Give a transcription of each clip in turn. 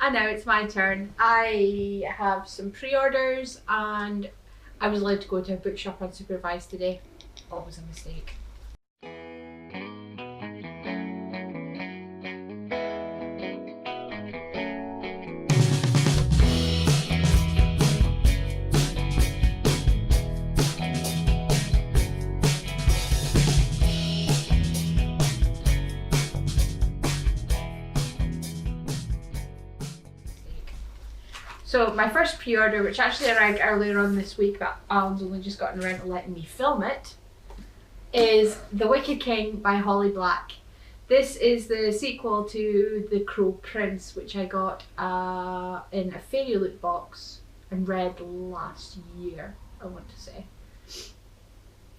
And now it's my turn. I have some pre-orders and I was allowed to go to a bookshop unsupervised today. Always a mistake. So my first pre-order, which actually arrived earlier on this week, but Alan's only just gotten around to letting me film it, is The Wicked King by Holly Black. This is the sequel to The Crow Prince, which I got in a fairy loot box and read last year, I want to say.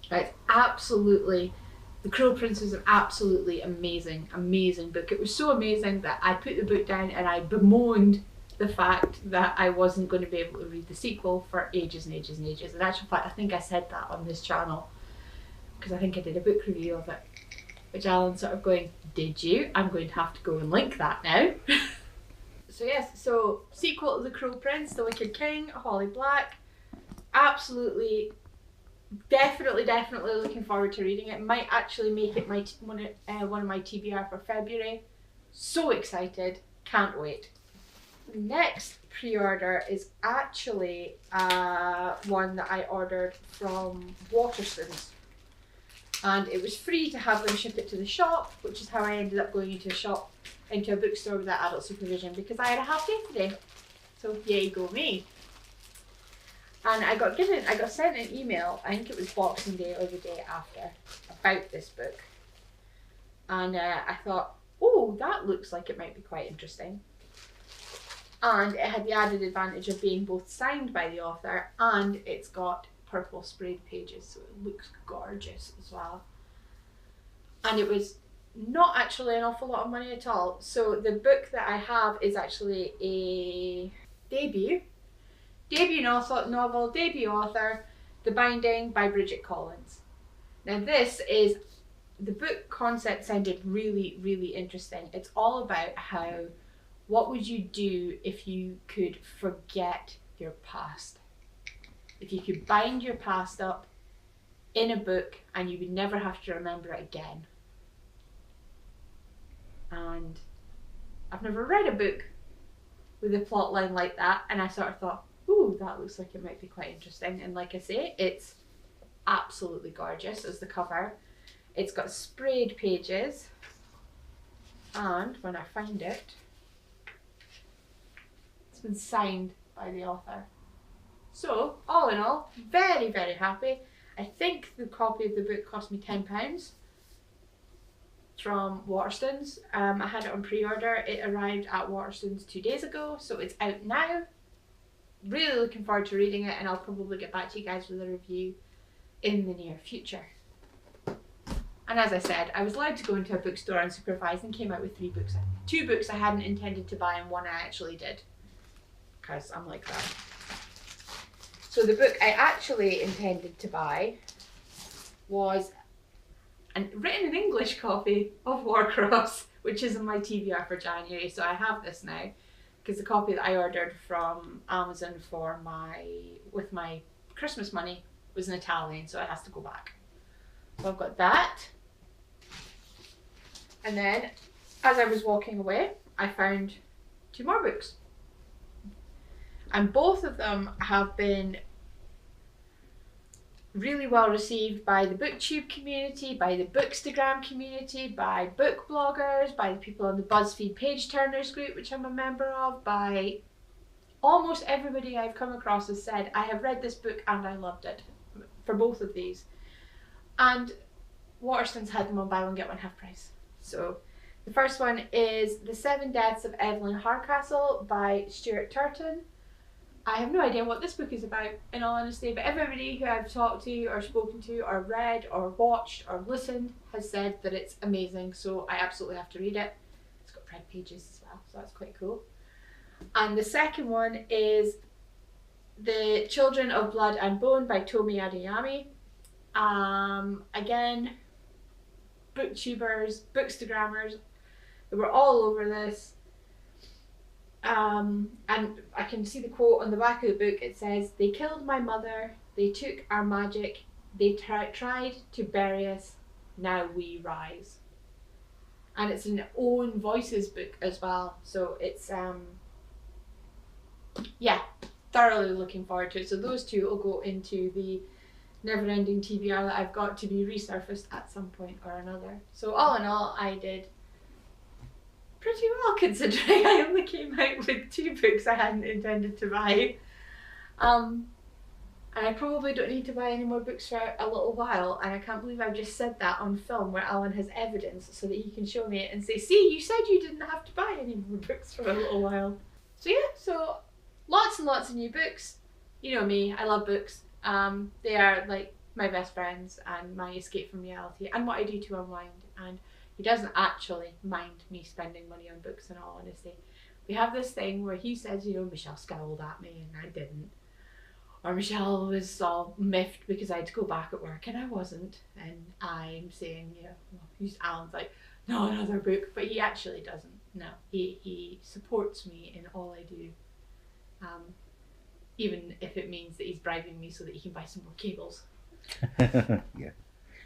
It's absolutely, The Crow Prince is an absolutely amazing, amazing book. It was so amazing that I put the book down and I bemoaned the fact that I wasn't going to be able to read the sequel for ages and ages and ages. In actual fact, I think I said that on this channel because I think I did a book review of it, which Alan's sort of going, did you? I'm going to have to go and link that now. So yes, so sequel to The Crow Prince, The Wicked King, Holly Black. Absolutely, definitely looking forward to reading it. Might actually make it my one of my TBR for February. So excited, can't wait. Next pre-order is actually one that I ordered from Waterstones, and it was free to have them ship it to the shop, which is how I ended up going into a bookstore without adult supervision, because I had a half day today. So yay go me. And I got sent an email, I think it was Boxing Day or the day after, about this book, and I thought, oh, that looks like it might be quite interesting. And it had the added advantage of being both signed by the author and it's got purple sprayed pages, so it looks gorgeous as well. And it was not actually an awful lot of money at all. So the book that I have is actually a debut novel, debut author, The Binding by Bridget Collins. Now the book concept sounded really, really interesting. It's all about what would you do if you could forget your past? If you could bind your past up in a book and you would never have to remember it again. And I've never read a book with a plot line like that, and I sort of thought, ooh, that looks like it might be quite interesting. And like I say, it's absolutely gorgeous as the cover. It's got sprayed pages, and when I find it, it's been signed by the author. So, all in all, very, very happy. I think the copy of the book cost me £10 from Waterstones. I had it on pre-order. It arrived at Waterstones 2 days ago, so it's out now. Really looking forward to reading it, and I'll probably get back to you guys with a review in the near future. And as I said, I was allowed to go into a bookstore unsupervised and came out with 3 books. 2 books I hadn't intended to buy and 1 I actually did, because I'm like that. So the book I actually intended to buy was a written in English copy of Warcross, which is in my TBR for January. So I have this now because the copy that I ordered from Amazon with my Christmas money was in Italian, so it has to go back. So I've got that. And then as I was walking away, I found 2 more books. And both of them have been really well received by the booktube community, by the bookstagram community, by book bloggers, by the people on the BuzzFeed page turners group, which I'm a member of, by almost everybody I've come across has said, I have read this book and I loved it, for both of these. And Waterstones had them on buy one get one half price. So the first one is The 7 Deaths of Evelyn Hardcastle by Stuart Turton. I have no idea what this book is about, in all honesty, but everybody who I've talked to or spoken to or read or watched or listened has said that it's amazing, so I absolutely have to read it. It's got red pages as well, so that's quite cool. And the second one is The Children of Blood and Bone by Tomi Adeyemi. Again, booktubers, bookstagrammers, they were all over this. And I can see the quote on the back of the book. It says, "They killed my mother, they took our magic, they tried to bury us, now we rise." And it's an Own Voices book as well, so it's yeah, thoroughly looking forward to it. So those two will go into the never-ending TBR that I've got to be resurfaced at some point or another. So all in all, I did pretty well, considering I only came out with 2 books I hadn't intended to buy. And I probably don't need to buy any more books for a little while, and I can't believe I've just said that on film where Alan has evidence so that he can show me it and say, "See, you said you didn't have to buy any more books for a little while." So yeah, so lots and lots of new books. You know me, I love books. They are like my best friends and my escape from reality and what I do to unwind. And he doesn't actually mind me spending money on books, in all honesty. We have this thing where he says, you know, Michelle scowled at me and I didn't. Or Michelle was all miffed because I had to go back at work and I wasn't. And I'm saying, you know, well, Alan's like, "No, another book." But he actually doesn't. No, he supports me in all I do. Even if it means that he's bribing me so that he can buy some more cables. Yeah.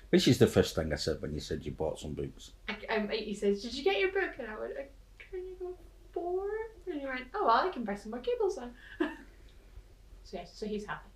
Which is the first thing I said when you said you bought some books. He says, "Did you get your book?" And I went, "Can you go 4?" And he went, "Oh well, I can buy some more cables then." So yeah, so he's happy.